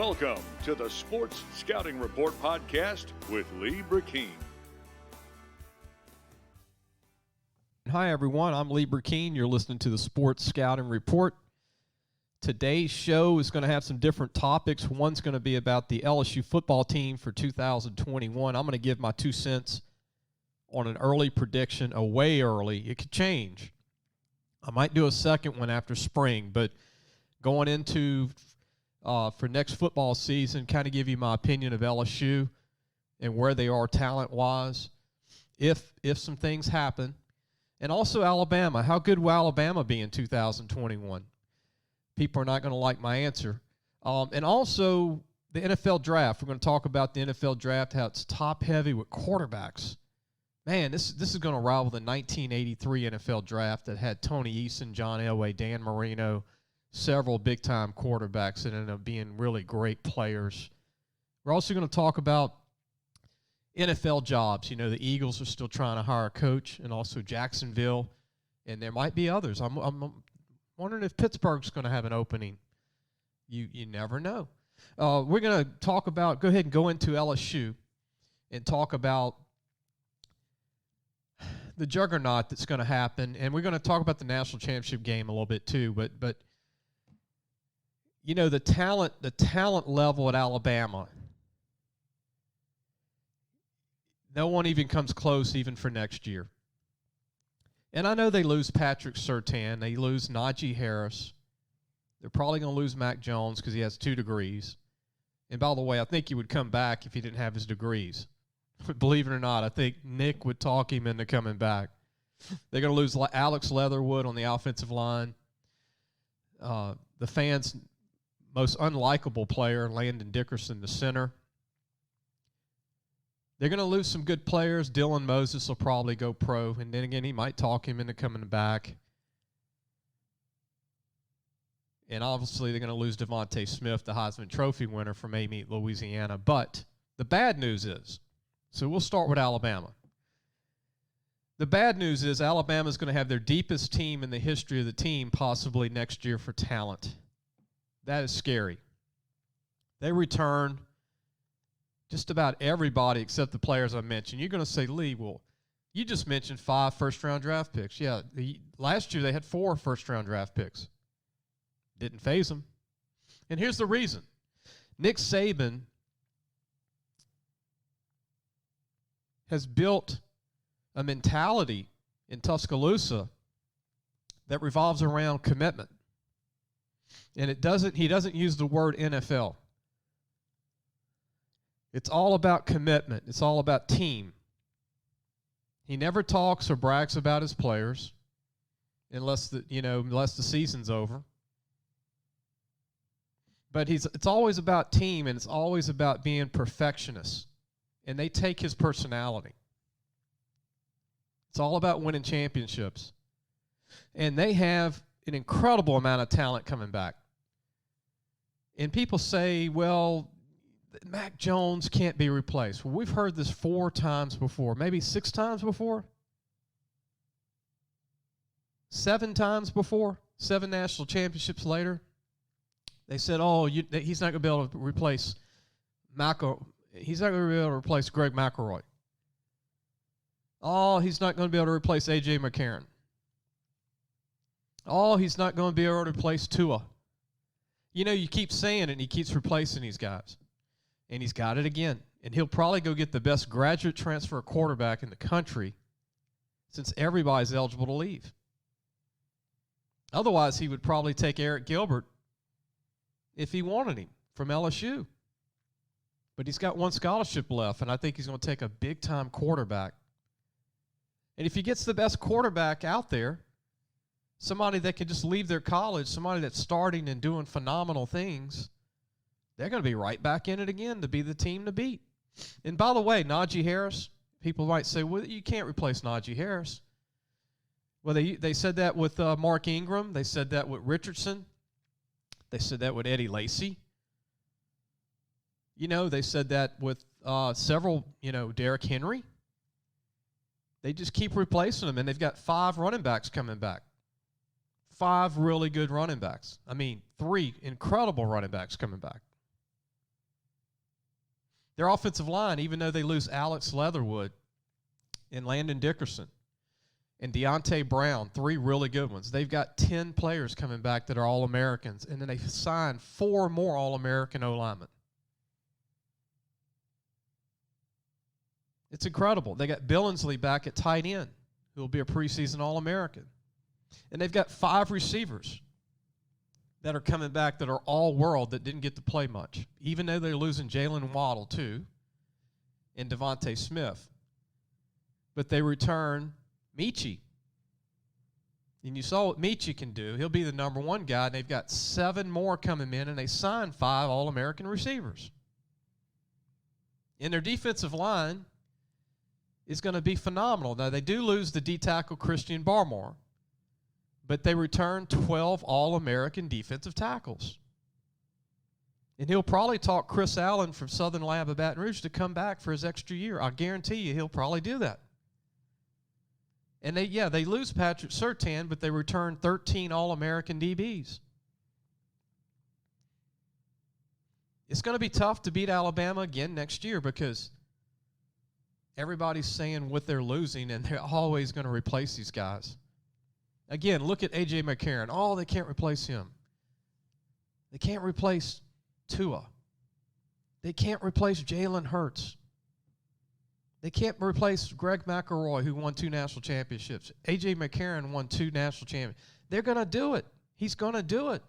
Welcome to the Sports Scouting Report podcast with Lee Brecheen. Hi, everyone. I'm Lee Brecheen. You're listening to the Sports Scouting Report. Today's show is going to have some different topics. One's going to be about the LSU football team for 2021. I'm going to give my 2 cents on an early prediction, way early. It could change. I might do a second one after spring, but going into for next football season, kind of give you my opinion of LSU and where they are talent-wise, if some things happen. And also Alabama. How good will Alabama be in 2021? People are not going to like my answer. And also the NFL draft. We're going to talk about the NFL draft, how it's top-heavy with quarterbacks. Man, this is going to rival the 1983 NFL draft that had Tony Eason, John Elway, Dan Marino, several big-time quarterbacks that ended up being really great players. We're also going to talk about NFL jobs. You know, the Eagles are still trying to hire a coach, and also Jacksonville, and there might be others. I'm wondering if Pittsburgh's going to have an opening. You never know. We're going to talk about, go ahead and go into LSU and talk about the juggernaut that's going to happen, and we're going to talk about the national championship game a little bit too, but you know, the talent level at Alabama, no one even comes close even for next year. And I know they lose Patrick Surtain. They lose Najee Harris. They're probably going to lose Mac Jones because he has 2 degrees. And by the way, I think he would come back if he didn't have his degrees. Believe it or not, I think Nick would talk him into coming back. They're going to lose Alex Leatherwood on the offensive line. The fans' most unlikable player, Landon Dickerson, the center. They're going to lose some good players. Dylan Moses will probably go pro, and then again, he might talk him into coming back. And obviously, they're going to lose Devontae Smith, the Heisman Trophy winner from Amite, Louisiana. But the bad news is, so we'll start with Alabama. The bad news is Alabama's going to have their deepest team in the history of the team possibly next year for talent. That is scary. They return just about everybody except the players I mentioned. You're going to say, Lee, well, you just mentioned 5 first-round draft picks. Yeah, last year they had 4 first-round draft picks. Didn't faze them. And here's the reason. Nick Saban has built a mentality in Tuscaloosa that revolves around commitment. And he doesn't use the word NFL. It's all about commitment. It's all about team. He never talks or brags about his players unless the season's over. But it's always about team, and it's always about being perfectionists. And they take his personality. It's all about winning championships. And they have an incredible amount of talent coming back. And people say, well, Mac Jones can't be replaced. Well, we've heard this 4 times before, maybe 6 times before, 7 times before, 7 national championships later. They said, he's not going to be able to replace he's not going to be able to replace Greg McElroy. Oh, he's not going to be able to replace A.J. McCarron. Oh, he's not going to be able to replace Tua. You know, you keep saying it, and he keeps replacing these guys. And he's got it again. And he'll probably go get the best graduate transfer quarterback in the country since everybody's eligible to leave. Otherwise, he would probably take Eric Gilbert if he wanted him from LSU. But he's got 1 scholarship left, and I think he's going to take a big-time quarterback. And if he gets the best quarterback out there, somebody that can just leave their college, somebody that's starting and doing phenomenal things, they're going to be right back in it again to be the team to beat. And by the way, Najee Harris, people might say, well, you can't replace Najee Harris. Well, they said that with Mark Ingram. They said that with Richardson. They said that with Eddie Lacy. You know, they said that with several, Derrick Henry. They just keep replacing them, and they've got 5 running backs coming back. 5 really good running backs. I mean, 3 incredible running backs coming back. Their offensive line, even though they lose Alex Leatherwood and Landon Dickerson and Deontay Brown, 3 really good ones, they've got 10 players coming back that are All-Americans, and then they've signed 4 more All-American O-linemen. It's incredible. They got Billingsley back at tight end, who will be a preseason All-American. And they've got 5 receivers that are coming back that are all-world that didn't get to play much, even though they're losing Jalen Waddle, too, and Devontae Smith. But they return Michi. And you saw what Michi can do. He'll be the number 1 guy, and they've got 7 more coming in, and they signed 5 All-American receivers. And their defensive line is going to be phenomenal. Now, they do lose the D-tackle Christian Barmore, but they return 12 All-American defensive tackles. And he'll probably talk Chris Allen from Southern Lab of Baton Rouge to come back for his extra year. I guarantee you he'll probably do that. And they lose Patrick Surtain, but they return 13 All-American DBs. It's going to be tough to beat Alabama again next year because everybody's saying what they're losing, and they're always going to replace these guys. Again, look at A.J. McCarron. Oh, they can't replace him. They can't replace Tua. They can't replace Jalen Hurts. They can't replace Greg McElroy, who won 2 national championships. A.J. McCarron won 2 national championships. They're going to do it. He's going to do it.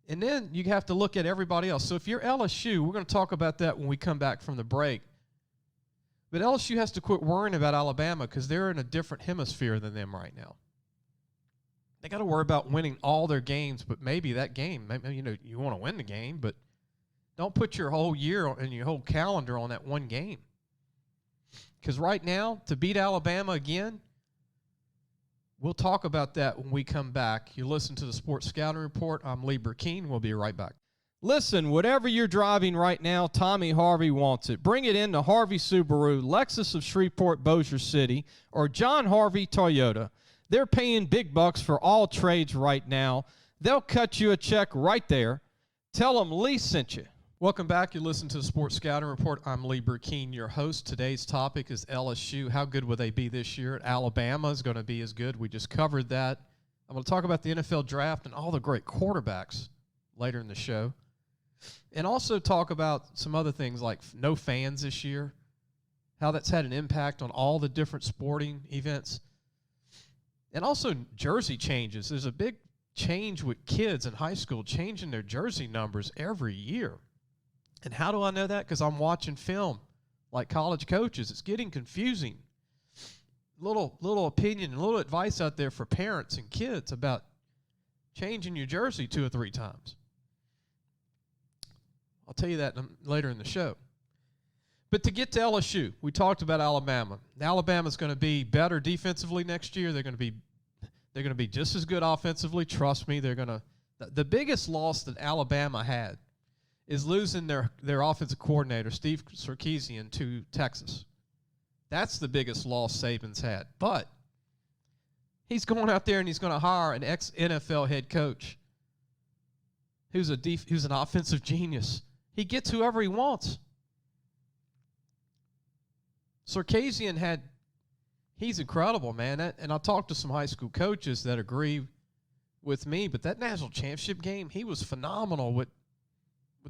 And then you have to look at everybody else. So if you're LSU, we're going to talk about that when we come back from the break. But LSU has to quit worrying about Alabama because they're in a different hemisphere than them right now. They got to worry about winning all their games, but maybe that game, you want to win the game, but don't put your whole year and your whole calendar on that one game. Because right now, to beat Alabama again, we'll talk about that when we come back. You listen to the Sports Scouting Report. I'm Lee Brecheen. We'll be right back. Listen, whatever you're driving right now, Tommy Harvey wants it. Bring it in to Harvey Subaru, Lexus of Shreveport, Bossier City, or John Harvey Toyota. They're paying big bucks for all trades right now. They'll cut you a check right there. Tell them Lee sent you. Welcome back. You listen to the Sports Scouting Report. I'm Lee Brecheen, your host. Today's topic is LSU. How good will they be this year? Alabama is going to be as good. We just covered that. I'm going to talk about the NFL draft and all the great quarterbacks later in the show. And also talk about some other things like no fans this year, how that's had an impact on all the different sporting events. And also jersey changes. There's a big change with kids in high school changing their jersey numbers every year. And how do I know that? Because I'm watching film like college coaches. It's getting confusing. Little opinion and little advice out there for parents and kids about changing your jersey 2 or 3 times. I'll tell you that later in the show. But to get to LSU, we talked about Alabama. Alabama's going to be better defensively next year. They're going to be just as good offensively. Trust me, they're going to. The biggest loss that Alabama had is losing their offensive coordinator, Steve Sarkisian, to Texas. That's the biggest loss Saban's had. But he's going out there and he's going to hire an ex-NFL head coach who's an offensive genius. He gets whoever he wants. Sarkisian he's incredible, man. And I talked to some high school coaches that agree with me, but that national championship game, he was phenomenal with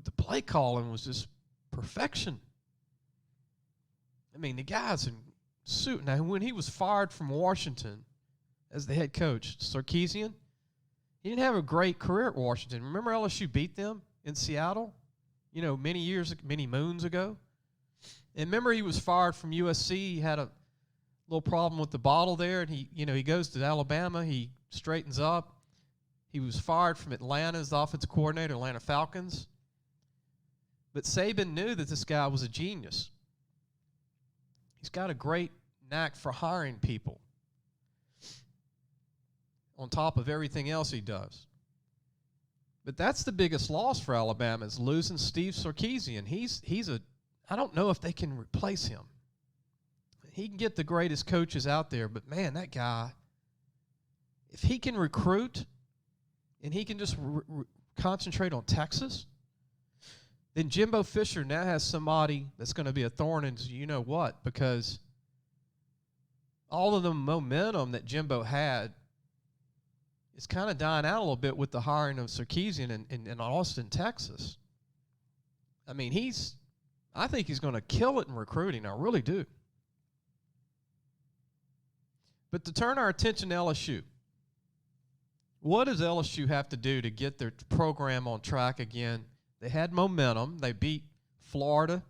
the play calling was just perfection. I mean, the guy's in suit. Now, when he was fired from Washington as the head coach, Sarkisian, he didn't have a great career at Washington. Remember LSU beat them in Seattle, many moons ago? And remember he was fired from USC. He had a little problem with the bottle there, and he goes to Alabama. He straightens up. He was fired from Atlanta as the offensive coordinator, Atlanta Falcons. But Saban knew that this guy was a genius. He's got a great knack for hiring people on top of everything else he does. But that's the biggest loss for Alabama is losing Steve Sarkisian. I don't know if they can replace him. He can get the greatest coaches out there, but man, that guy, if he can recruit and he can just concentrate on Texas, then Jimbo Fisher now has somebody that's going to be a thorn in you-know-what, because all of the momentum that Jimbo had is kind of dying out a little bit with the hiring of Sarkisian in Austin, Texas. I mean, I think he's going to kill it in recruiting. I really do. But to turn our attention to LSU, what does LSU have to do to get their program on track again? They had momentum. They beat Florida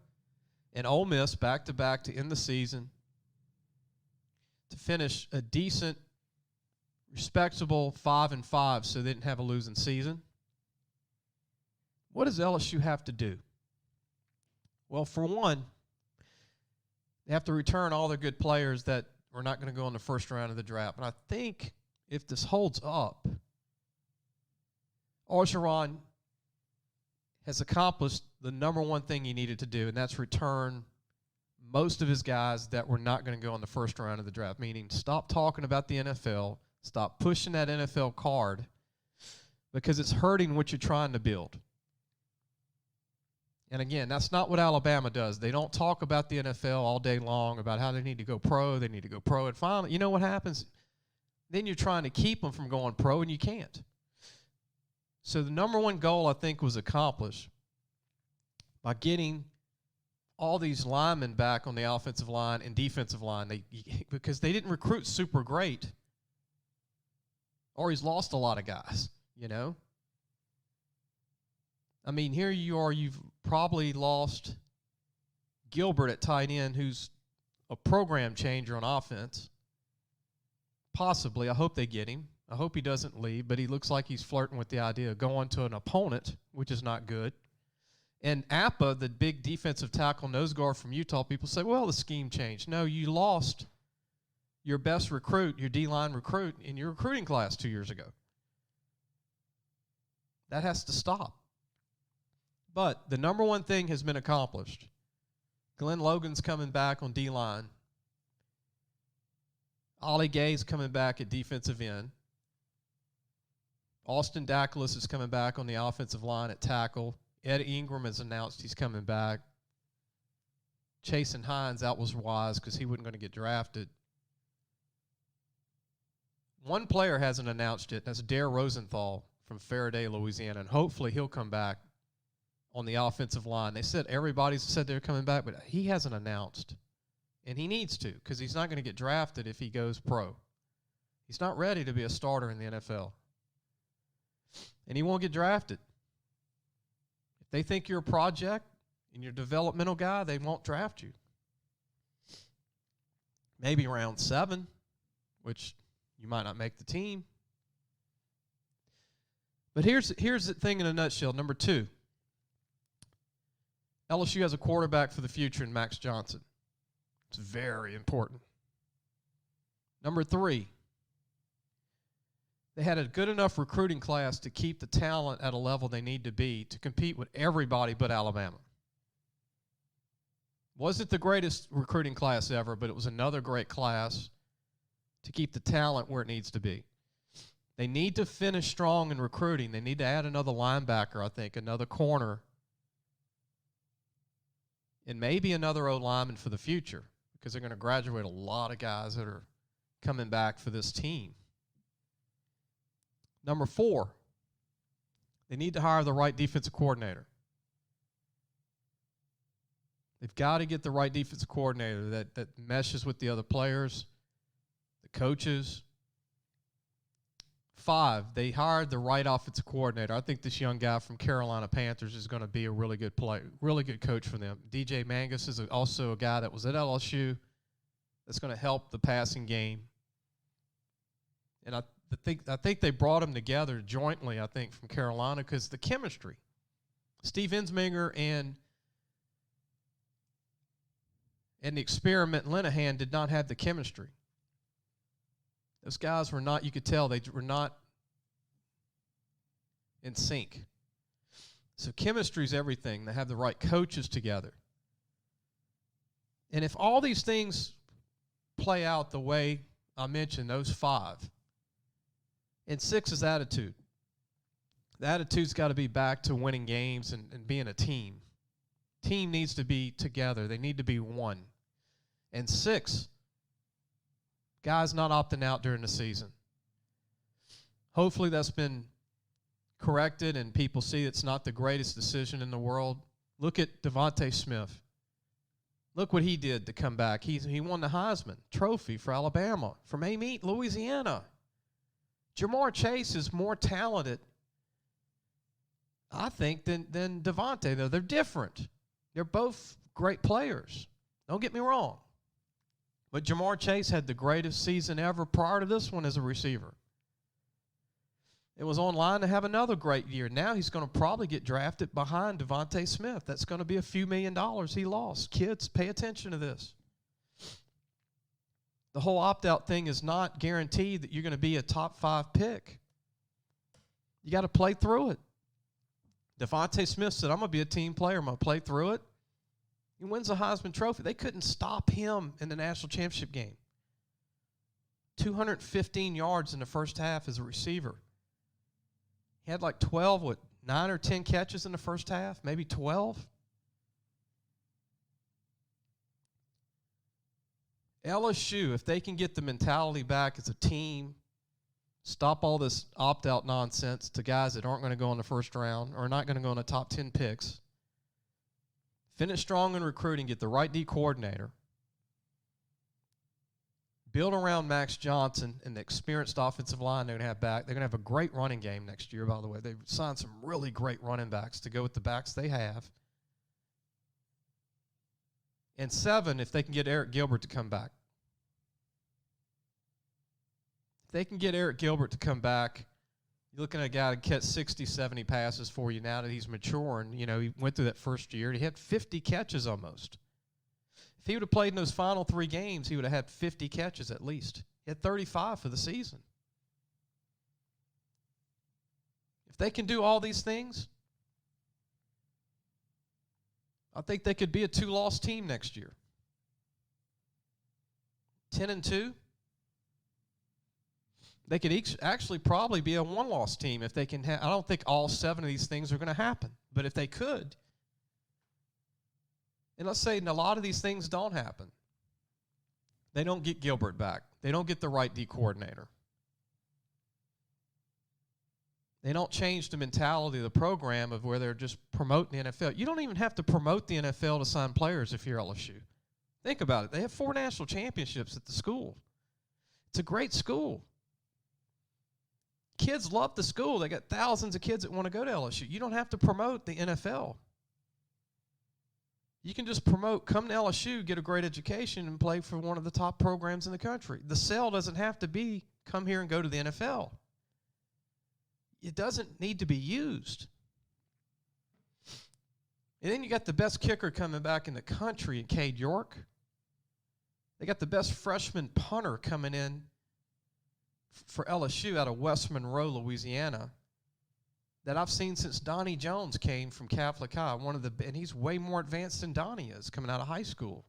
and Ole Miss back-to-back to end the season, to finish a decent, respectable 5-5, so they didn't have a losing season. What does LSU have to do? Well, for one, they have to return all their good players that were not going to go in the first round of the draft. And I think if this holds up, Orgeron has accomplished the number one thing he needed to do, and that's return most of his guys that were not going to go in the first round of the draft, meaning stop talking about the NFL, stop pushing that NFL card, because it's hurting what you're trying to build. And again, that's not what Alabama does. They don't talk about the NFL all day long, about how they need to go pro, and finally, you know what happens? Then you're trying to keep them from going pro, and you can't. So the number one goal, I think, was accomplished by getting all these linemen back on the offensive line and defensive line, because they didn't recruit super great, or he's lost a lot of guys, you know. I mean, here you are, you've probably lost Gilbert at tight end, who's a program changer on offense. Possibly. I hope they get him. I hope he doesn't leave, but he looks like he's flirting with the idea of going to an opponent, which is not good. And Appa, the big defensive tackle nose guard from Utah, people say, well, the scheme changed. No, you lost your best recruit, your D-line recruit, in your recruiting class 2 years ago. That has to stop. But the number one thing has been accomplished. Glenn Logan's coming back on D-line. Ollie Gay's coming back at defensive end. Austin Dackless is coming back on the offensive line at tackle. Ed Ingram has announced he's coming back. Chasen Hines, that was wise because he wasn't going to get drafted. One player hasn't announced it. That's Dare Rosenthal from Faraday, Louisiana, and hopefully he'll come back on the offensive line. They said everybody said they're coming back, but he hasn't announced. And he needs to, because he's not going to get drafted if he goes pro. He's not ready to be a starter in the NFL. And he won't get drafted. If they think you're a project and you're a developmental guy, they won't draft you. Maybe round 7, which you might not make the team. But here's the thing in a nutshell. Number 2, LSU has a quarterback for the future in Max Johnson. It's very important. Number 3, they had a good enough recruiting class to keep the talent at a level they need to be to compete with everybody but Alabama. Wasn't the greatest recruiting class ever, but it was another great class to keep the talent where it needs to be. They need to finish strong in recruiting. They need to add another linebacker, I think, another corner, and maybe another O-lineman for the future, because they're going to graduate a lot of guys that are coming back for this team. Number 4, they need to hire the right defensive coordinator. They've got to get the right defensive coordinator that meshes with the other players, the coaches. 5, they hired the right offensive coordinator. I think this young guy from Carolina Panthers is going to be a really good player, really good coach for them. DJ Mangus is also a guy that was at LSU that's going to help the passing game. And I think they brought them together jointly, I think, from Carolina, because the chemistry. Steve Ensminger and the experiment Linehan did not have the chemistry. Those guys were not, you could tell, they were not in sync. So chemistry is everything. They have the right coaches together. And if all these things play out the way I mentioned, those 5, and 6 is attitude. The attitude's got to be back to winning games and being a team. team needs to be together. They need to be one. And 6, guys not opting out during the season. Hopefully that's been corrected and people see it's not the greatest decision in the world. Look at Devontae Smith. Look what he did to come back. He won the Heisman Trophy for Alabama, from Amite, Louisiana. Jamar Chase is more talented, I think, than Devontae, though. They're different. They're both great players. Don't get me wrong. But Jamar Chase had the greatest season ever prior to this one as a receiver. It was on line to have another great year. Now he's going to probably get drafted behind Devontae Smith. That's going to be a few $1 million he lost. Kids, pay attention to this. The whole opt-out thing is not guaranteed that you're going to be a top 5 pick. You got to play through it. Devontae Smith said, I'm going to be a team player. I'm going to play through it. He wins the Heisman Trophy. They couldn't stop him in the national championship game. 215 yards in the first half as a receiver. He had like 9 or 10 catches in the first half, maybe 12. LSU, if they can get the mentality back as a team, stop all this opt-out nonsense to guys that aren't going to go in the first round or not going to go in the top 10 picks, finish strong in recruiting, get the right D coordinator, build around Max Johnson and the experienced offensive line they're going to have back. They're going to have a great running game next year, by the way. They've signed some really great running backs to go with the backs they have. And 7, if they can get Eric Gilbert to come back. If they can get Eric Gilbert to come back, you're looking at a guy that catch 60, 70 passes for you now that he's maturing. You know, he went through that first year. He had 50 catches almost. If he would have played in those final 3 games, he would have had 50 catches at least. He had 35 for the season. If they can do all these things, I think they could be a 2-loss team next year. 10-2. They could actually probably be a 1-loss team if they can. I don't think all 7 of these things are going to happen, but if they could. And let's say a lot of these things don't happen. They don't get Gilbert back. They don't get the right D coordinator. They don't change the mentality of the program of where they're just promoting the NFL. You don't even have to promote the NFL to sign players if you're LSU. Think about it. They have 4 national championships at the school. It's a great school. Kids love the school. They got thousands of kids that want to go to LSU. You don't have to promote the NFL. You can just promote, come to LSU, get a great education, and play for one of the top programs in the country. The sell doesn't have to be come here and go to the NFL. It doesn't need to be used. And then you got the best kicker coming back in the country in Cade York. They got the best freshman punter coming in for LSU out of West Monroe, Louisiana, that I've seen since Donnie Jones came from Catholic High. And he's way more advanced than Donnie is coming out of high school.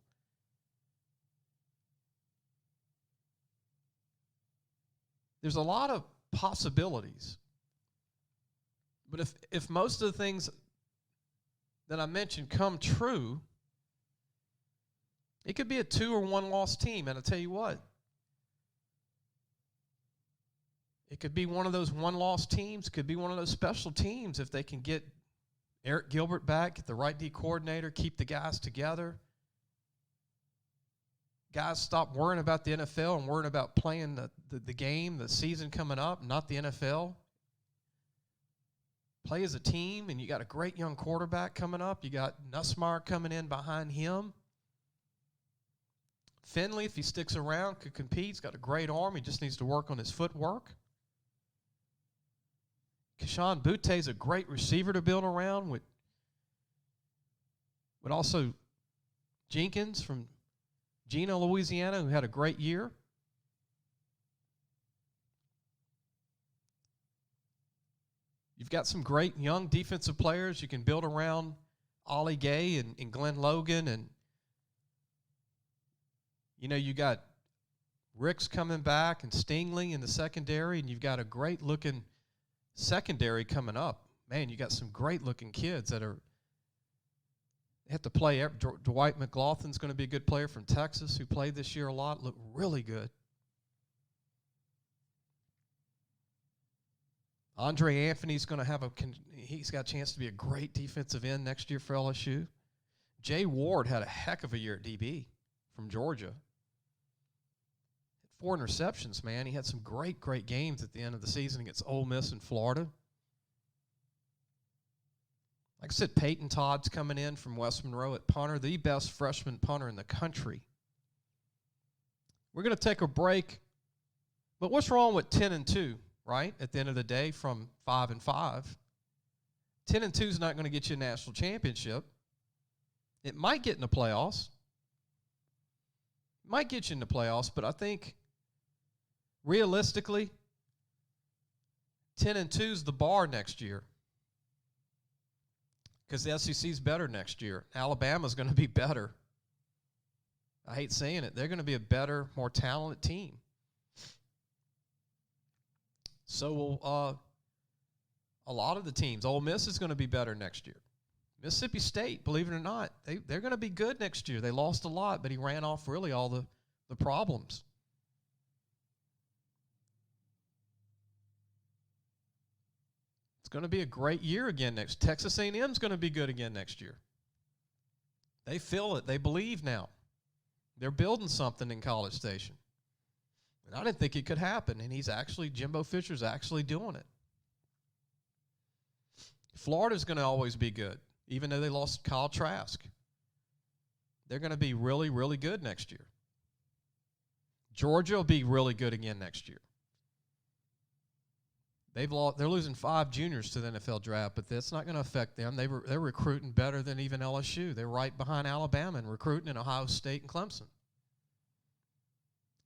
There's a lot of possibilities. But if most of the things that I mentioned come true, it could be a 2 or 1-loss team. And I'll tell you what, it could be one of those 1-loss teams. It could be one of those special teams if they can get Eric Gilbert back, get the right D coordinator, keep the guys together. Guys stop worrying about the NFL and worrying about playing the game, the season coming up, not the NFL. Play as a team, and you got a great young quarterback coming up. You got Nussmeier coming in behind him. Finley, if he sticks around, could compete. He's got a great arm. He just needs to work on his footwork. Keyshawn Butte is a great receiver to build around with also Jenkins from Geno, Louisiana, who had a great year. You've got some great young defensive players you can build around Ollie Gay and Glenn Logan. And, you know, you got Ricks coming back and Stingley in the secondary, and you've got a great-looking secondary coming up. Man, you got some great-looking kids that are They have to play. Dwight McLaughlin's going to be a good player from Texas who played this year a lot, looked really good. Andre Anthony's going to have he's got a chance to be a great defensive end next year for LSU. Jay Ward had a heck of a year at DB from Georgia. 4 interceptions, man. He had some great games at the end of the season against Ole Miss and Florida. Like I said, Peyton Todd's coming in from West Monroe at punter, the best freshman punter in the country. We're going to take a break, but what's wrong with 10-2? Right? At the end of the day, from 5-5. 10-2 is not going to get you a national championship. It might get in the playoffs. Might get you in the playoffs, but I think realistically, 10-2 is the bar next year. Because the SEC is better next year. Alabama's going to be better. I hate saying it. They're going to be a better, more talented team. So will a lot of the teams. Ole Miss is going to be better next year. Mississippi State, believe it or not, they're going to be good next year. They lost a lot, but he ran off really all the problems. It's going to be a great year again next. Texas A&M is going to be good again next year. They feel it. They believe now. They're building something in College Station. And I didn't think it could happen, and Jimbo Fisher's actually doing it. Florida's going to always be good, even though they lost Kyle Trask. They're going to be really, really good next year. Georgia will be really good again next year. They're losing 5 juniors to the NFL draft, but that's not going to affect them. They're recruiting better than even LSU. They're right behind Alabama and recruiting in Ohio State and Clemson.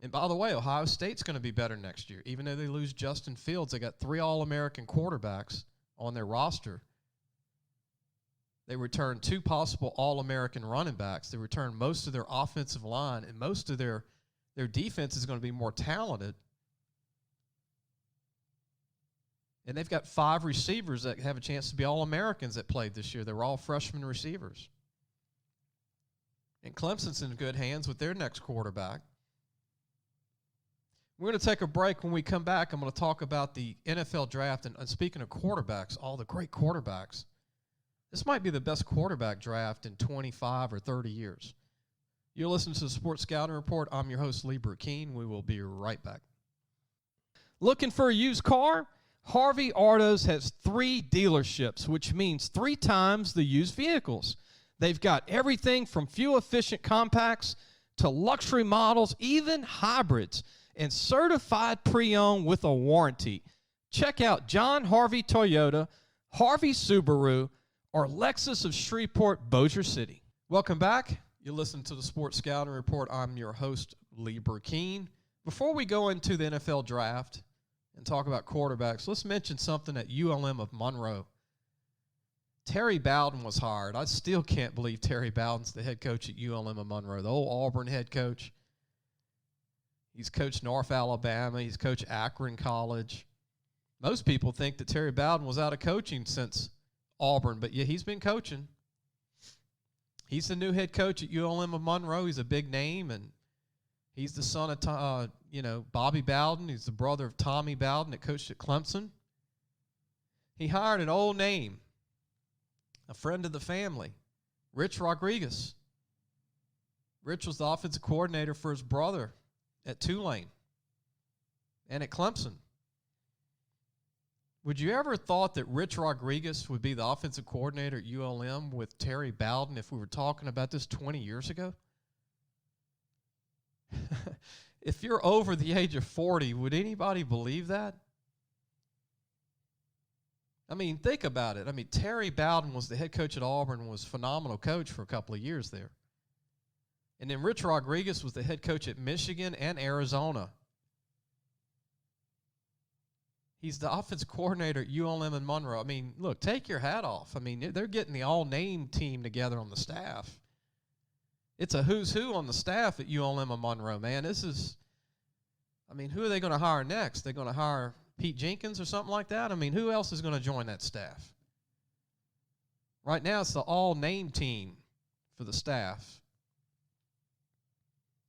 And by the way, Ohio State's going to be better next year. Even though they lose Justin Fields, they got 3 All-American quarterbacks on their roster. They return 2 possible All-American running backs. They return most of their offensive line, and most of their defense is going to be more talented. And they've got 5 receivers that have a chance to be All-Americans that played this year. They were all freshman receivers. And Clemson's in good hands with their next quarterback. We're going to take a break. When we come back, I'm going to talk about the NFL draft. And speaking of quarterbacks, all the great quarterbacks, this might be the best quarterback draft in 25 or 30 years. You're listening to the Sports Scouting Report. I'm your host, Lee Brecheen. We will be right back. Looking for a used car? Harvey Autos has 3 dealerships, which means 3 times the used vehicles. They've got everything from fuel-efficient compacts to luxury models, even hybrids, and certified pre-owned with a warranty. Check out John Harvey Toyota, Harvey Subaru, or Lexus of Shreveport, Bossier City. Welcome back. You listen to the Sports Scouting Report. I'm your host, Lee Brecheen. Before we go into the NFL draft and talk about quarterbacks, let's mention something at ULM of Monroe. Terry Bowden was hired. I still can't believe Terry Bowden's the head coach at ULM of Monroe, the old Auburn head coach. He's coached North Alabama. He's coached Akron College. Most people think that Terry Bowden was out of coaching since Auburn, but yeah, he's been coaching. He's the new head coach at ULM of Monroe. He's a big name, and he's the son of Bobby Bowden. He's the brother of Tommy Bowden that coached at Clemson. He hired an old name, a friend of the family, Rich Rodriguez. Rich was the offensive coordinator for his brother at Tulane and at Clemson. Would you ever thought that Rich Rodriguez would be the offensive coordinator at ULM with Terry Bowden if we were talking about this 20 years ago? If you're over the age of 40, would anybody believe that? I mean, think about it. I mean, Terry Bowden was the head coach at Auburn, was a phenomenal coach for a couple of years there. And then Rich Rodriguez was the head coach at Michigan and Arizona. He's the offensive coordinator at ULM and Monroe. I mean, look, take your hat off. I mean, they're getting the all-name team together on the staff. It's a who's who on the staff at ULM and Monroe, man. Who are they going to hire next? They're going to hire Pete Jenkins or something like that? I mean, who else is going to join that staff? Right now, it's the all-name team for the staff.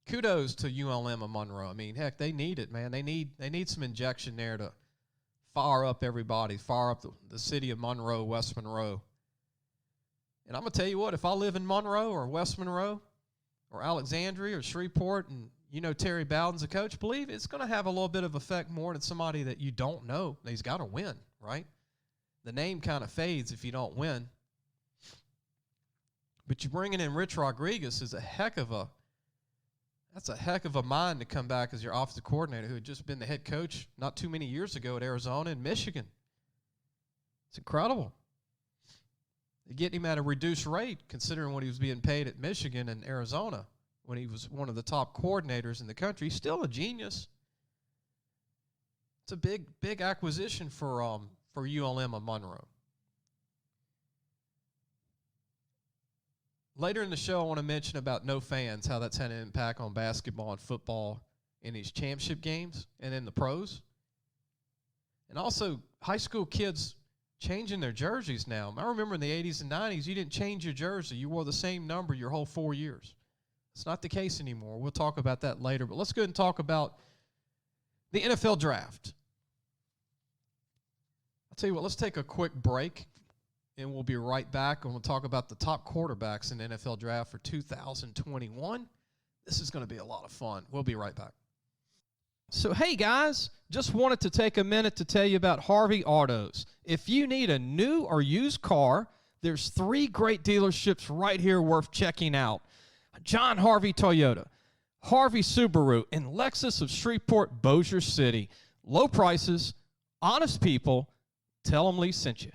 Kudos to ULM of Monroe. I mean, heck, they need it, man. They need some injection there to fire up everybody, fire up the city of Monroe, West Monroe. And I'm going to tell you what, if I live in Monroe or West Monroe or Alexandria or Shreveport and you know Terry Bowden's a coach, believe it's going to have a little bit of effect more than somebody that you don't know. He's got to win, right? The name kind of fades if you don't win. But you bringing in Rich Rodriguez is a heck of a mind to come back as your offensive coordinator who had just been the head coach not too many years ago at Arizona and Michigan. It's incredible. They get him at a reduced rate considering what he was being paid at Michigan and Arizona when he was one of the top coordinators in the country. He's still a genius. It's a big acquisition for ULM of Monroe. Later in the show, I want to mention about no fans, how that's had an impact on basketball and football in these championship games and in the pros. And also, high school kids changing their jerseys now. I remember in the 80s and 90s, you didn't change your jersey. You wore the same number your whole 4 years. It's not the case anymore. We'll talk about that later. But let's go ahead and talk about the NFL draft. I'll tell you what, let's take a quick break, and we'll be right back, and we'll talk about the top quarterbacks in the NFL draft for 2021. This is going to be a lot of fun. We'll be right back. So, hey, guys, just wanted to take a minute to tell you about Harvey Autos. If you need a new or used car, there's 3 great dealerships right here worth checking out. John Harvey Toyota, Harvey Subaru, and Lexus of Shreveport, Bossier City. Low prices, honest people. Tell them Lee sent you.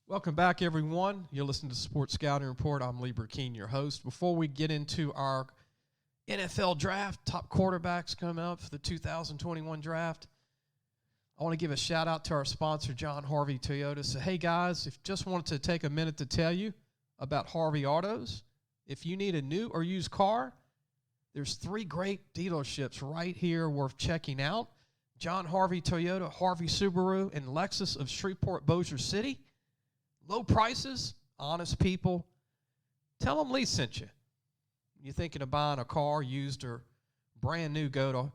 Welcome back, everyone. You're listening to Sports Scouting Report. I'm Lee Brecheen, your host. Before we get into our NFL draft, top quarterbacks coming up for the 2021 draft, I want to give a shout-out to our sponsor, John Harvey Toyota. So, hey, guys, if just wanted to take a minute to tell you about Harvey Autos. If you need a new or used car, there's 3 great dealerships right here worth checking out. John Harvey Toyota, Harvey Subaru, and Lexus of Shreveport, Bossier City. Low prices, honest people. Tell them Lee sent you. You're thinking of buying a car, used or brand new, go to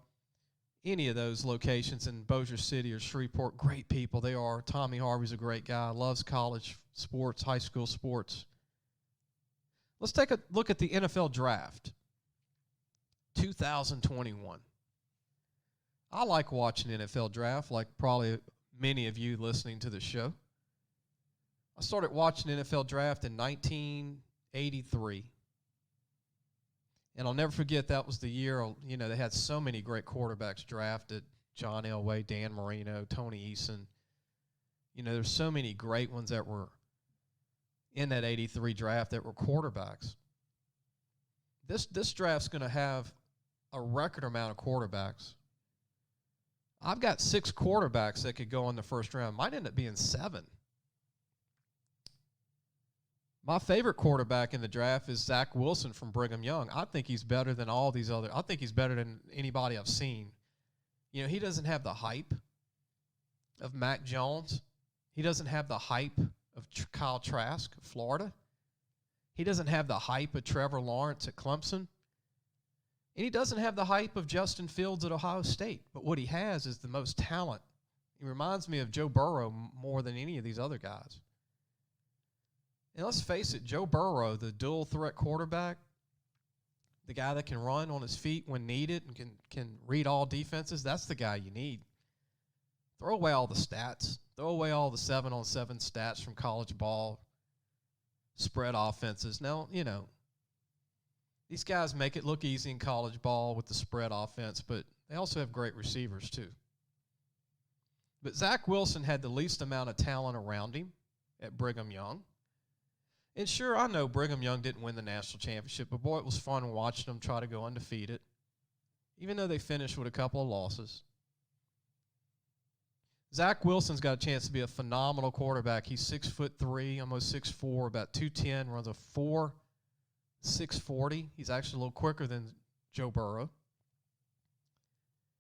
any of those locations in Bossier City or Shreveport. Great people they are. Tommy Harvey's a great guy, loves college sports, high school sports. Let's take a look at the NFL draft 2021. I like watching the NFL draft, like probably many of you listening to the show. I started watching the NFL draft in 1983. And I'll never forget that was the year, they had so many great quarterbacks drafted. John Elway, Dan Marino, Tony Eason. There's so many great ones that were in that 83 draft that were quarterbacks. This draft's going to have a record amount of quarterbacks. I've got 6 quarterbacks that could go in the first round. Might end up being 7. My favorite quarterback in the draft is Zach Wilson from Brigham Young. I think he's better than all these other. I think he's better than anybody I've seen. He doesn't have the hype of Mac Jones. He doesn't have the hype of Kyle Trask of Florida. He doesn't have the hype of Trevor Lawrence at Clemson. And he doesn't have the hype of Justin Fields at Ohio State. But what he has is the most talent. He reminds me of Joe Burrow more than any of these other guys. And let's face it, Joe Burrow, the dual threat quarterback, the guy that can run on his feet when needed and can read all defenses, that's the guy you need. Throw away all the stats. Throw away all the 7-on-7 stats from college ball, spread offenses. Now, these guys make it look easy in college ball with the spread offense, but they also have great receivers too. But Zach Wilson had the least amount of talent around him at Brigham Young. And sure, I know Brigham Young didn't win the national championship, but boy, it was fun watching them try to go undefeated, even though they finished with a couple of losses. Zach Wilson's got a chance to be a phenomenal quarterback. He's 6'3", almost 6'4", about 210, runs a 4.640. He's actually a little quicker than Joe Burrow.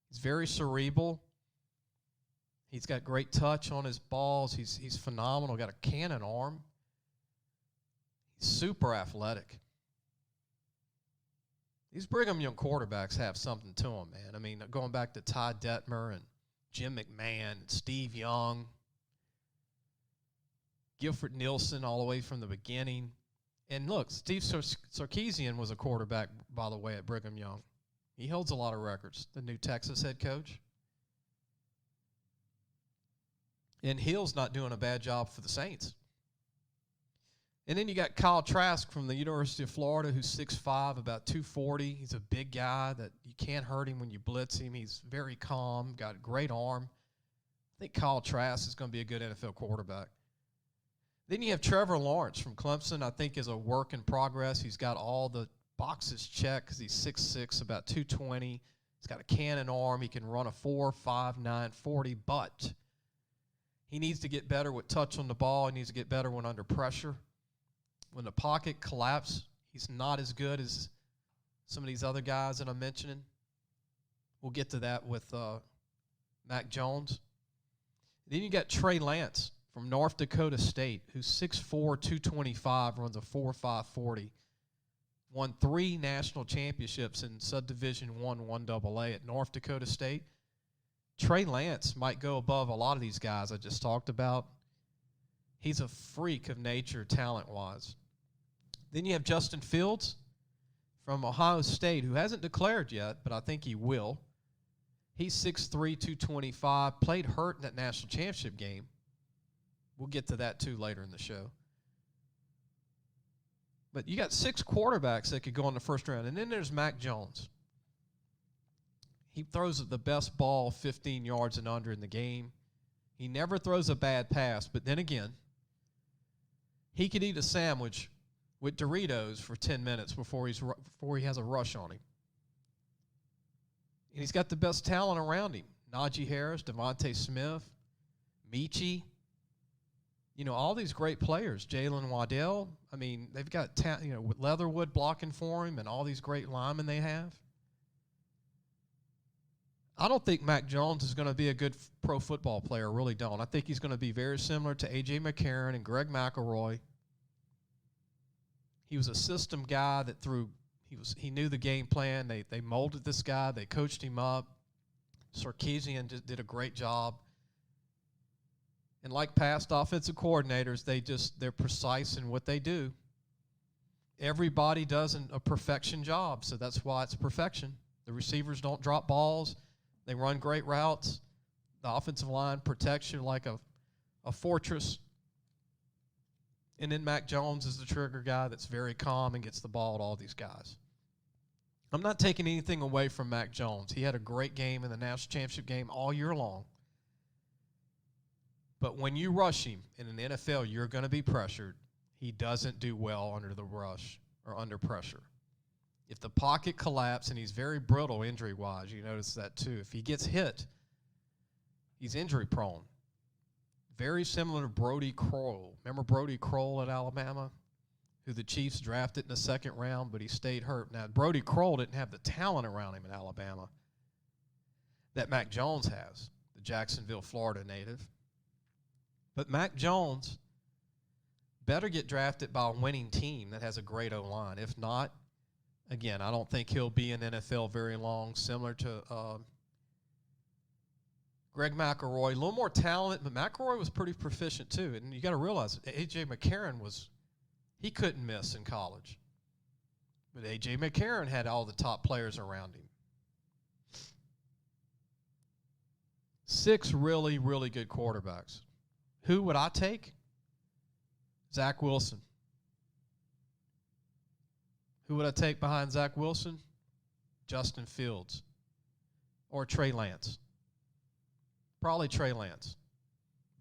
He's very cerebral. He's got great touch on his balls. He's phenomenal. Got a cannon arm. He's super athletic. These Brigham Young quarterbacks have something to them, man. I mean, going back to Ty Detmer and Jim McMahon and Steve Young, Gilford Nielsen all the way from the beginning. And look, Steve Sarkisian was a quarterback, by the way, at Brigham Young. He holds a lot of records, the new Texas head coach. And Hill's not doing a bad job for the Saints. And then you got Kyle Trask from the University of Florida, who's 6'5", about 240. He's a big guy that you can't hurt him when you blitz him. He's very calm, got a great arm. I think Kyle Trask is going to be a good NFL quarterback. Then you have Trevor Lawrence from Clemson, I think is a work in progress. He's got all the boxes checked because he's 6'6", about 220. He's got a cannon arm. He can run a 4.59 40, but he needs to get better with touch on the ball. He needs to get better when under pressure. When the pocket collapses, he's not as good as some of these other guys that I'm mentioning. We'll get to that with Mac Jones. Then you got Trey Lance from North Dakota State, who's 6'4", 225, runs a 4.5 40. Won 3 national championships in Subdivision 1AA at North Dakota State. Trey Lance might go above a lot of these guys I just talked about. He's a freak of nature talent-wise. Then you have Justin Fields from Ohio State, who hasn't declared yet, but I think he will. He's 6'3", 225, played hurt in that national championship game. We'll get to that, too, later in the show. But you got 6 quarterbacks that could go in the first round. And then there's Mac Jones. He throws the best ball 15 yards and under in the game. He never throws a bad pass, but then again, he could eat a sandwich with Doritos for 10 minutes before he has a rush on him. And he's got the best talent around him. Najee Harris, Devontae Smith, Michie. You know, all these great players. Jalen Waddell. I mean, they've got with Leatherwood blocking for him and all these great linemen they have. I don't think Mac Jones is going to be a good pro football player. I really don't. I think he's going to be very similar to A.J. McCarron and Greg McElroy. He was a system guy that he knew the game plan. They molded this guy. They coached him up. Sarkisian just did a great job. And like past offensive coordinators, they're precise in what they do. Everybody does a perfection job, so that's why it's perfection. The receivers don't drop balls. They run great routes. The offensive line protects you like a fortress. And then Mac Jones is the trigger guy that's very calm and gets the ball to all these guys. I'm not taking anything away from Mac Jones. He had a great game in the national championship game all year long. But when you rush him in an NFL, you're going to be pressured. He doesn't do well under the rush or under pressure. If the pocket collapses, and he's very brittle injury-wise, you notice that too. If he gets hit, he's injury-prone. Very similar to Brody Kroll. Remember Brody Kroll at Alabama, who the Chiefs drafted in the second round, but he stayed hurt. Now, Brody Kroll didn't have the talent around him in Alabama that Mac Jones has, the Jacksonville, Florida native. But Mac Jones better get drafted by a winning team that has a great O-line. If not, again, I don't think he'll be in NFL very long, similar to Greg McElroy. A little more talent, but McElroy was pretty proficient too. And you got to realize A.J. McCarron he couldn't miss in college. But A.J. McCarron had all the top players around him. 6 really, really good quarterbacks. Who would I take? Zach Wilson. Who would I take behind Zach Wilson? Justin Fields. Or Trey Lance. Probably Trey Lance.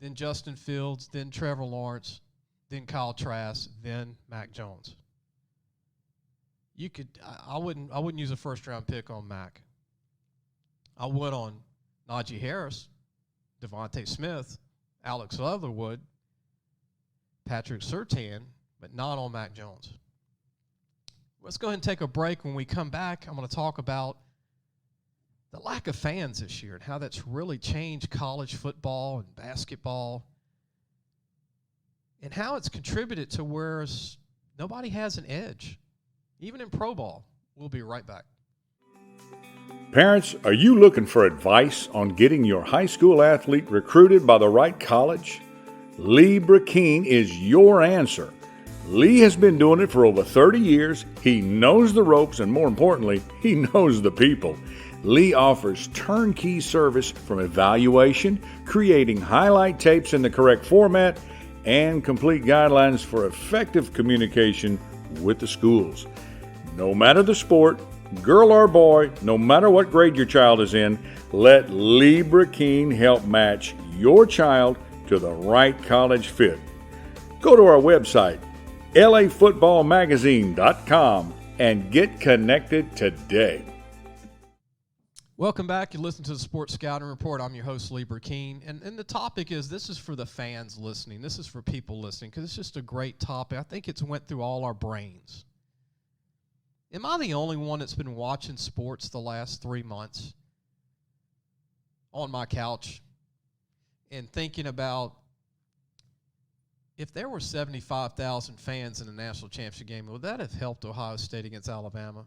Then Justin Fields, then Trevor Lawrence, then Kyle Trask, then Mac Jones. I wouldn't use a first-round pick on Mac. I would on Najee Harris, Devontae Smith, Alex Leatherwood, Patrick Surtain, but not on Mac Jones. Let's go ahead and take a break. When we come back, I'm going to talk about the lack of fans this year and how that's really changed college football and basketball and how it's contributed to where nobody has an edge, even in pro ball. We'll be right back. Parents, are you looking for advice on getting your high school athlete recruited by the right college? Lee Brecheen is your answer. Lee has been doing it for over 30 years. He knows the ropes, and more importantly, he knows the people. Lee offers turnkey service from evaluation, creating highlight tapes in the correct format, and complete guidelines for effective communication with the schools. No matter the sport, girl or boy, no matter what grade your child is in, let Lee Brecheen help match your child to the right college fit. Go to our website, lafootballmagazine.com, and get connected today. Welcome back. You listen to the Sports Scouting Report. I'm your host, Lee Brecheen. And the topic is, this is for the fans listening. This is for people listening because it's just a great topic. I think it's went through all our brains. Am I the only one that's been watching sports the last 3 months on my couch and thinking about if there were 75,000 fans in the national championship game, would that have helped Ohio State against Alabama?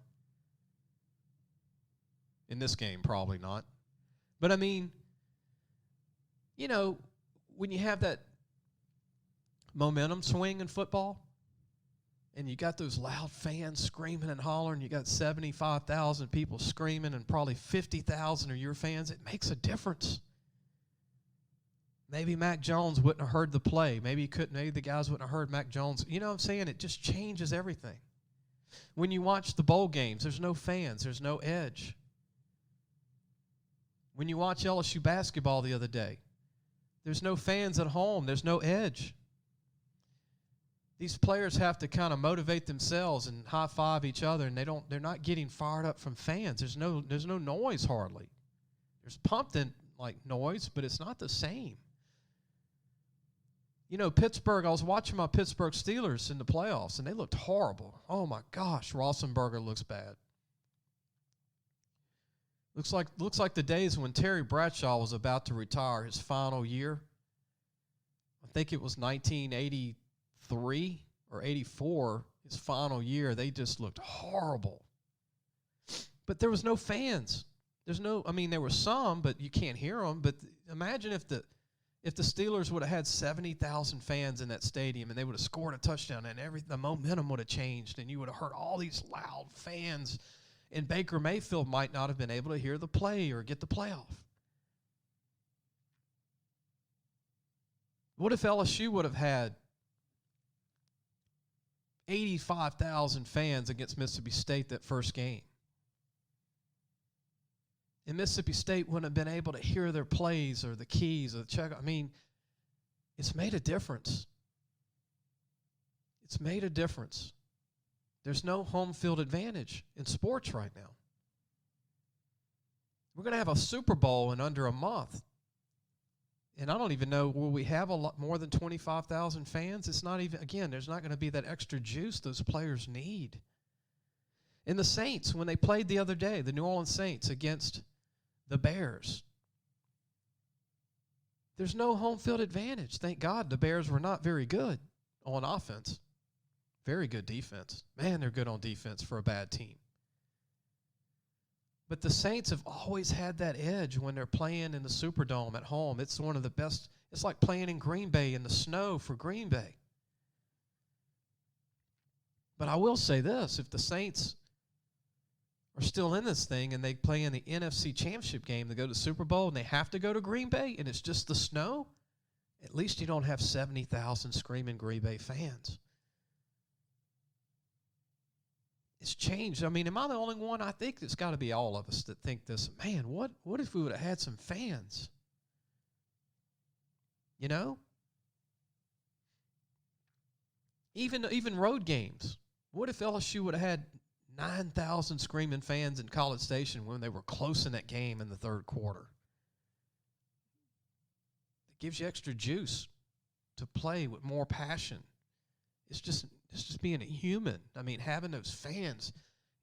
In this game, probably not. But, I mean, you know, when you have that momentum swing in football, and you got those loud fans screaming and hollering, you got 75,000 people screaming, and probably 50,000 are your fans, it makes a difference. Maybe Mac Jones wouldn't have heard the play. Maybe the guys wouldn't have heard Mac Jones. You know what I'm saying? It just changes everything. When you watch the bowl games, there's no fans, there's no edge. When you watch LSU basketball the other day, there's no fans at home, there's no edge. These players have to kind of motivate themselves and high-five each other, and they're not getting fired up from fans. There's no noise hardly. There's pumped in like noise, but it's not the same. You know, Pittsburgh, I was watching my Pittsburgh Steelers in the playoffs, and they looked horrible. Oh my gosh, Roethlisberger looks bad. Looks like the days when Terry Bradshaw was about to retire, his final year. I think it was 1983 or 84, his final year. They just looked horrible. But there was no fans. There were some, but you can't hear them. But imagine if the Steelers would have had 70,000 fans in that stadium and they would have scored a touchdown and the momentum would have changed and you would have heard all these loud fans. And Baker Mayfield might not have been able to hear the play or get the playoff. What if LSU would have had 85,000 fans against Mississippi State that first game? And Mississippi State wouldn't have been able to hear their plays or the keys or the check. I mean, it's made a difference. It's made a difference. There's no home field advantage in sports right now. We're going to have a Super Bowl in under a month. And I don't even know, will we have a lot more than 25,000 fans? It's not even, again, there's not going to be that extra juice those players need. And the Saints, when they played the other day, the New Orleans Saints against the Bears, there's no home field advantage. Thank God the Bears were not very good on offense. Very good defense. Man, they're good on defense for a bad team. But the Saints have always had that edge when they're playing in the Superdome at home. It's one of the best. It's like playing in Green Bay in the snow for Green Bay. But I will say this, if the Saints are still in this thing and they play in the NFC Championship game to go to the Super Bowl and they have to go to Green Bay and it's just the snow, at least you don't have 70,000 screaming Green Bay fans. It's changed. I mean, am I the only one? I think it's got to be all of us that think this. Man, what if we would have had some fans? You know? Even road games. What if LSU would have had 9,000 screaming fans in College Station when they were close in that game in the third quarter? It gives you extra juice to play with more passion. It's just being a human. I mean, having those fans,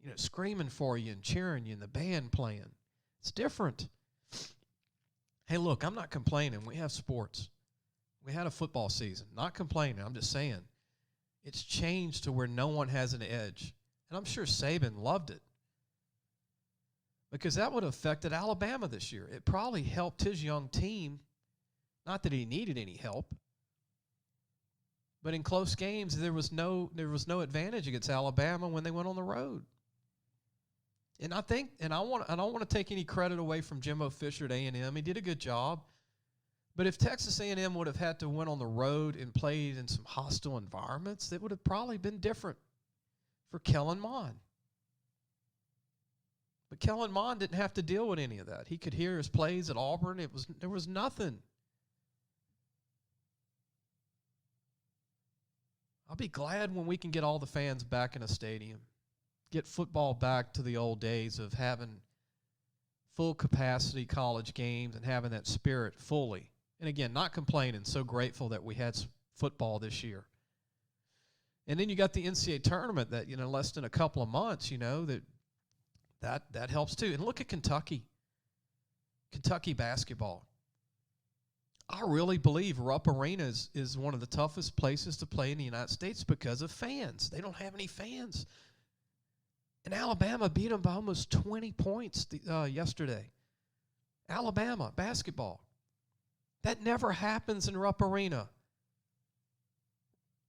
you know, screaming for you and cheering you and the band playing. It's different. Hey, look, I'm not complaining. We have sports. We had a football season. Not complaining. I'm just saying it's changed to where no one has an edge. And I'm sure Saban loved it. because that would have affected Alabama this year. It probably helped his young team, not that he needed any help, but in close games there was no advantage against Alabama when they went on the road. And I think, I don't want to take any credit away from Jimbo Fisher at A&M. He did a good job. But if Texas A&M would have had to went on the road and played in some hostile environments, it would have probably been different for Kellen Mond. But Kellen Mond didn't have to deal with any of that. He could hear his plays at Auburn. There was nothing. I'll be glad when we can get all the fans back in a stadium. Get football back to the old days of having full capacity college games and having that spirit fully. And again, not complaining, so grateful that we had football this year. And then you got the NCAA tournament that, less than a couple of months, that helps too. And look at Kentucky basketball. I really believe Rupp Arena is one of the toughest places to play in the United States because of fans. They don't have any fans. And Alabama beat them by almost 20 points yesterday. Alabama basketball. That never happens in Rupp Arena.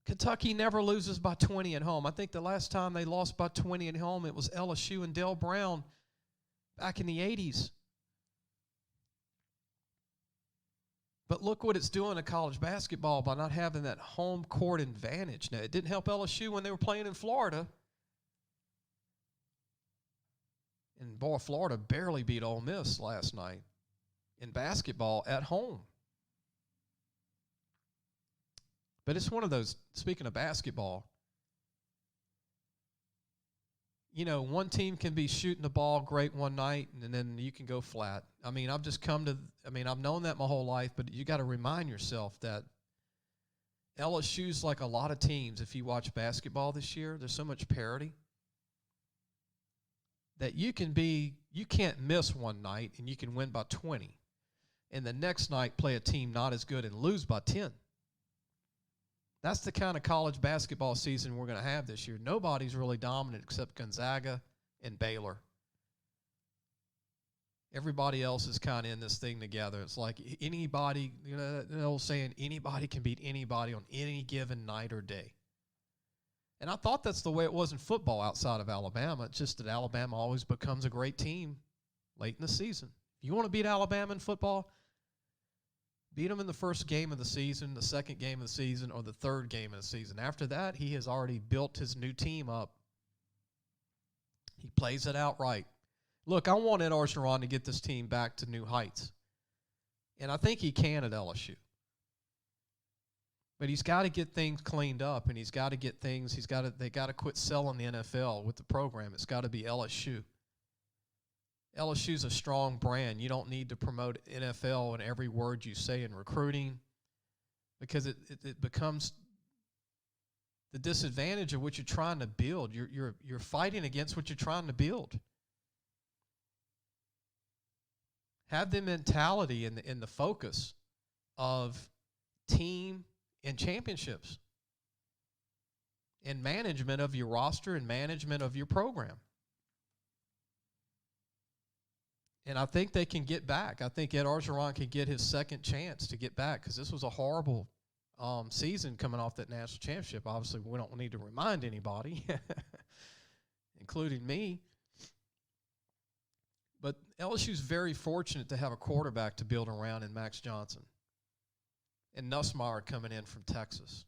Kentucky never loses by 20 at home. I think the last time they lost by 20 at home, it was LSU and Dale Brown back in the 80s. But look what it's doing to college basketball by not having that home court advantage. Now, it didn't help LSU when they were playing in Florida. And, boy, Florida barely beat Ole Miss last night in basketball at home. But it's one of those, speaking of basketball, one team can be shooting the ball great one night and then you can go flat. I've known that my whole life, but you got to remind yourself that LSU's like a lot of teams. If you watch basketball this year, there's so much parity that you can't miss one night and you can win by 20. And the next night play a team not as good and lose by 10. That's the kind of college basketball season we're going to have this year. Nobody's really dominant except Gonzaga and Baylor. Everybody else is kind of in this thing together. It's like anybody, the old saying, anybody can beat anybody on any given night or day. And I thought that's the way it was in football outside of Alabama. It's just that Alabama always becomes a great team late in the season. If you want to beat Alabama in football, beat them in the first game of the season, the second game of the season, or the third game of the season. After that, he has already built his new team up. He plays it out right. Look, I want Ed Orgeron to get this team back to new heights. And I think he can at LSU. But he's got to get things cleaned up, and he's got to get things, they got to quit selling the NFL with the program. It's got to be LSU. LSU's a strong brand. You don't need to promote NFL in every word you say in recruiting because it becomes the disadvantage of what you're trying to build. You're fighting against what you're trying to build. Have the mentality and the focus of team and championships and management of your roster and management of your program. And I think they can get back. I think Ed Orgeron can get his second chance to get back because this was a horrible season coming off that national championship. Obviously, we don't need to remind anybody, including me. But LSU's very fortunate to have a quarterback to build around in Max Johnson and Nussmeier coming in from Texas.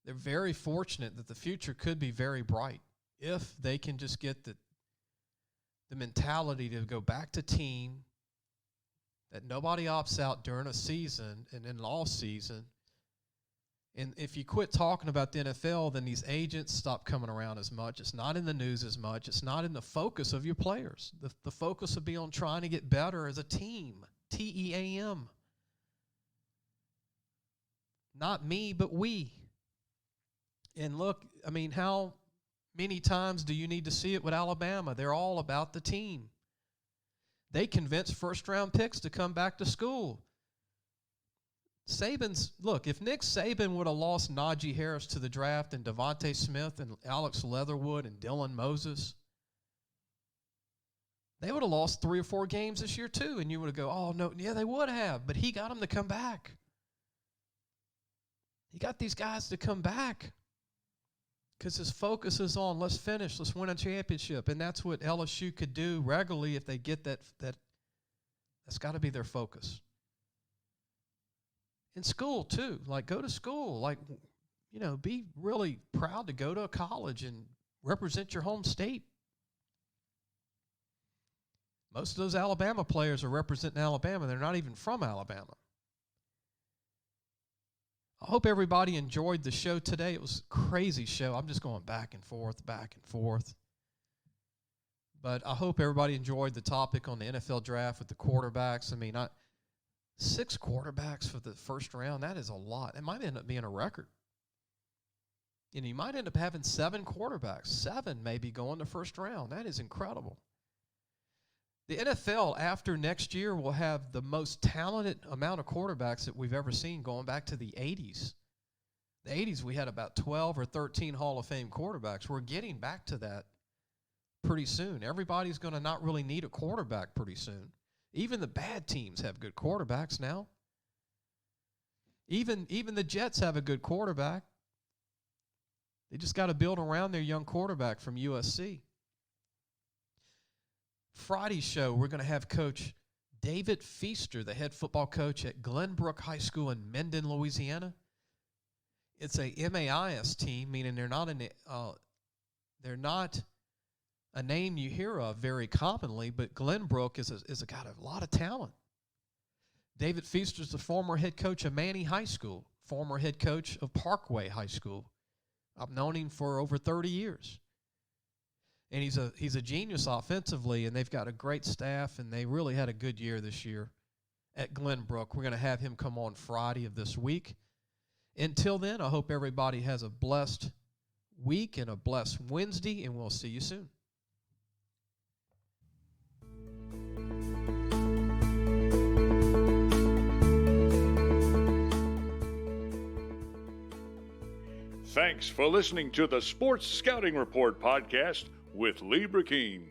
They're very fortunate that the future could be very bright if they can just get the mentality to go back to team, that nobody opts out during a season and in off season. And if you quit talking about the NFL, then these agents stop coming around as much. It's not in the news as much. It's not in the focus of your players. The focus will be on trying to get better as a team, T-E-A-M. Not me, but we. And look, how many times do you need to see it with Alabama? They're all about the team. They convinced first-round picks to come back to school. If Nick Saban would have lost Najee Harris to the draft and Devontae Smith and Alex Leatherwood and Dylan Moses, They would have lost 3 or 4 games this year too, and you would have go, oh, no, yeah, they would have, but he got them to come back. He got these guys to come back because his focus is on let's finish, let's win a championship, and that's what LSU could do regularly if they get that. That's got to be their focus. In school too, like go to school, like be really proud to go to a college and represent your home state. Most of those Alabama players are representing Alabama. They're not even from Alabama. I hope everybody enjoyed the show today. It was a crazy show. I'm just going back and forth. But I hope everybody enjoyed the topic on the NFL draft with the quarterbacks. I mean, 6 quarterbacks for the first round, that is a lot. It might end up being a record. And you might end up having 7 quarterbacks, 7 maybe going to first round. That is incredible. The NFL after next year will have the most talented amount of quarterbacks that we've ever seen going back to the 80s. The 80s, we had about 12 or 13 Hall of Fame quarterbacks. We're getting back to that pretty soon. Everybody's going to not really need a quarterback pretty soon. Even the bad teams have good quarterbacks now. Even the Jets have a good quarterback. They just got to build around their young quarterback from USC. Friday's show, we're going to have Coach David Feaster, the head football coach at Glenbrook High School in Mendon, Louisiana. It's a MAIS team, meaning they're not a name you hear of very commonly, but Glenbrook is got a lot of talent. David Feaster is the former head coach of Manny High School, former head coach of Parkway High School. I've known him for over 30 years. And he's a genius offensively, and they've got a great staff, and they really had a good year this year at Glenbrook. We're going to have him come on Friday of this week. Until then, I hope everybody has a blessed week and a blessed Wednesday, and we'll see you soon. Thanks for listening to the Sports Scouting Report podcast with Lee Brecheen.